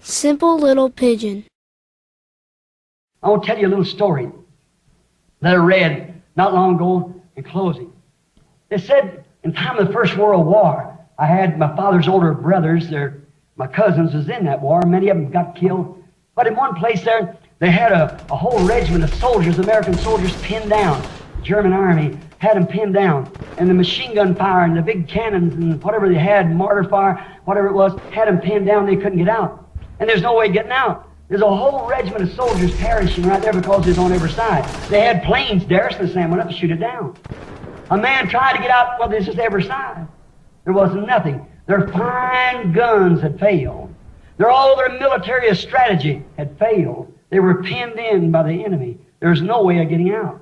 Simple Little Pigeon. I want to tell you a little story that I read not long ago in closing. They said in time of the First World War, I had my father's older brothers, my cousins was in that war. Many of them got killed. But in one place there, they had a whole regiment of soldiers, American soldiers, pinned down. The German army had them pinned down. And the machine gun fire and the big cannons and whatever they had, mortar fire, whatever it was, had them pinned down. They couldn't get out. And there's no way of getting out. There's a whole regiment of soldiers perishing right there because it's on every side. They had planes there, so Sam went up and shoot it down. A man tried to get out, well, this is every side. There wasn't nothing. Their fine guns had failed. All their military strategy had failed. They were pinned in by the enemy. There was no way of getting out.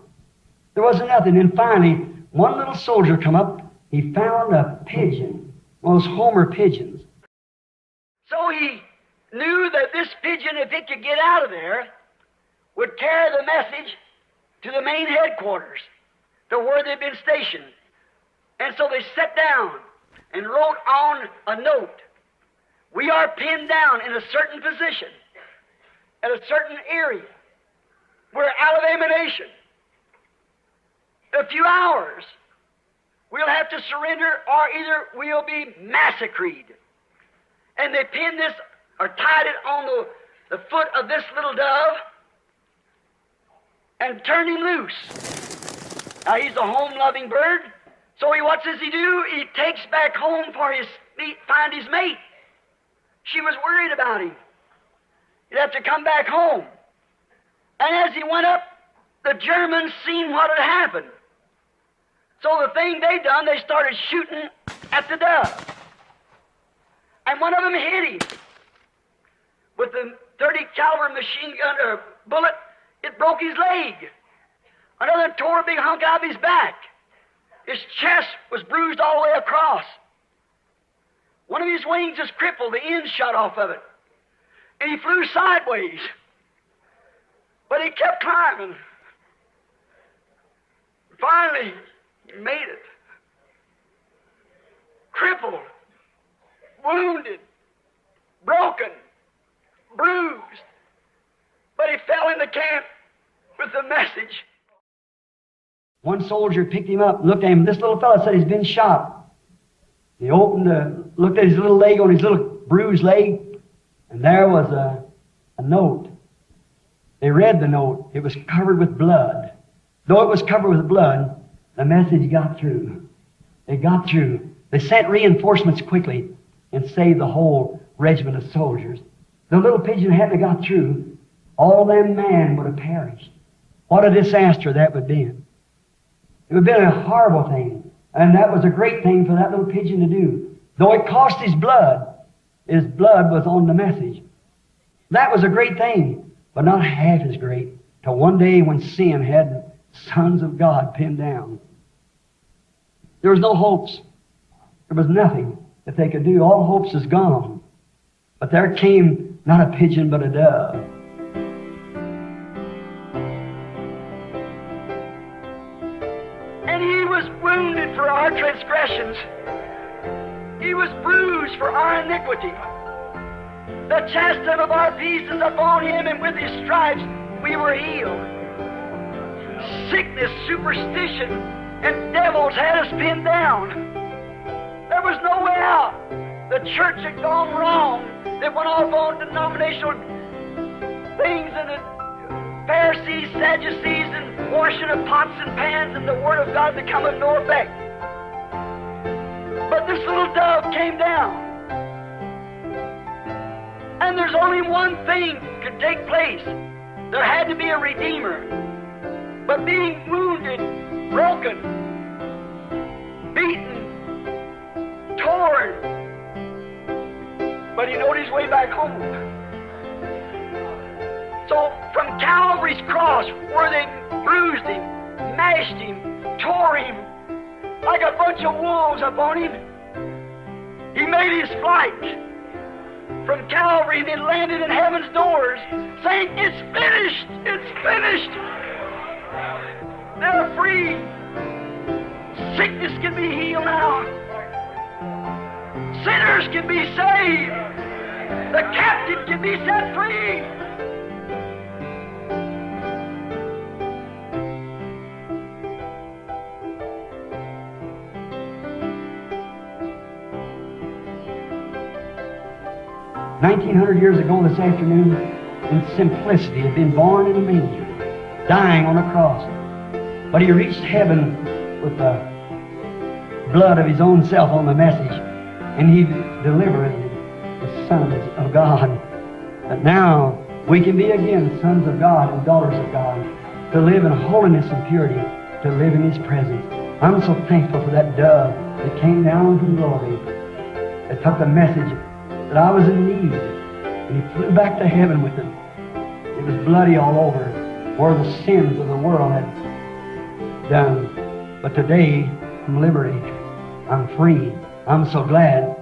There wasn't nothing. And finally, one little soldier come up. He found a pigeon, one of those Homer pigeons. So he knew that this pigeon, if it could get out of there, would carry the message to the main headquarters, to where they'd been stationed. And so they sat down and wrote on a note, "We are pinned down in a certain position, at a certain area. We're out of ammunition. In a few hours, we'll have to surrender or either we'll be massacred." And they pinned this or tied it on the foot of this little dove and turned him loose. Now he's a home-loving bird, so what does he do? He takes back home for find his mate. She was worried about him. He'd have to come back home. And as he went up, the Germans seen what had happened. So the thing they done, they started shooting at the dove. And one of them hit him with the .30 caliber machine gun or bullet. It broke his leg. Another tore a big hunk out of his back. His chest was bruised all the way across. One of his wings was crippled, the end shot off of it. And he flew sideways. But he kept climbing. Finally, he made it. Crippled, wounded, broken, bruised. But he fell in the camp with the message. One soldier picked him up, looked at him. This little fellow said he's been shot. He looked at his little leg on his little bruised leg, and there was a note. They read the note. It was covered with blood. Though it was covered with blood, the message got through. It got through. They sent reinforcements quickly and saved the whole regiment of soldiers. The little pigeon hadn't got through, all them men would have perished. What a disaster that would have been. It would have been a horrible thing. And that was a great thing for that little pigeon to do. Though it cost his blood was on the message. That was a great thing, but not half as great till one day when sin had sons of God pinned down. There was no hopes. There was nothing that they could do. All hopes is gone. But there came not a pigeon but a dove. And he was wounded for our transgressions. He was bruised for our iniquity. The chastisement of our peace is upon him, and with his stripes we were healed. Sickness, superstition, and devils had us pinned down. There was no way out. The church had gone wrong. They went off on denominational things, and the Pharisees, Sadducees, and washing of pots and pans, and the Word of God become of no effect. But this little dove came down. And there's only one thing could take place. There had to be a Redeemer. But being wounded, broken, beaten, torn, but he knowed his way back home. So from Calvary's cross, where they bruised him, mashed him, tore him, like a bunch of wolves upon him, he made his flight from Calvary and then landed in heaven's doors, saying, "It's finished! It's finished!" They're free. Sickness can be healed now. Sinners can be saved. The captive can be set free. $1,900 years ago this afternoon, in simplicity, had been born in a manger, dying on a cross. But he reached heaven with the blood of his own self on the message, and he delivered the sons of God. But now we can be again sons of God and daughters of God, to live in holiness and purity, to live in his presence. I'm so thankful for that dove that came down from glory, that took the message that I was in need, and he flew back to heaven with it. It was bloody all over, where the sins of the world had done. But today, I'm liberated. I'm free. I'm so glad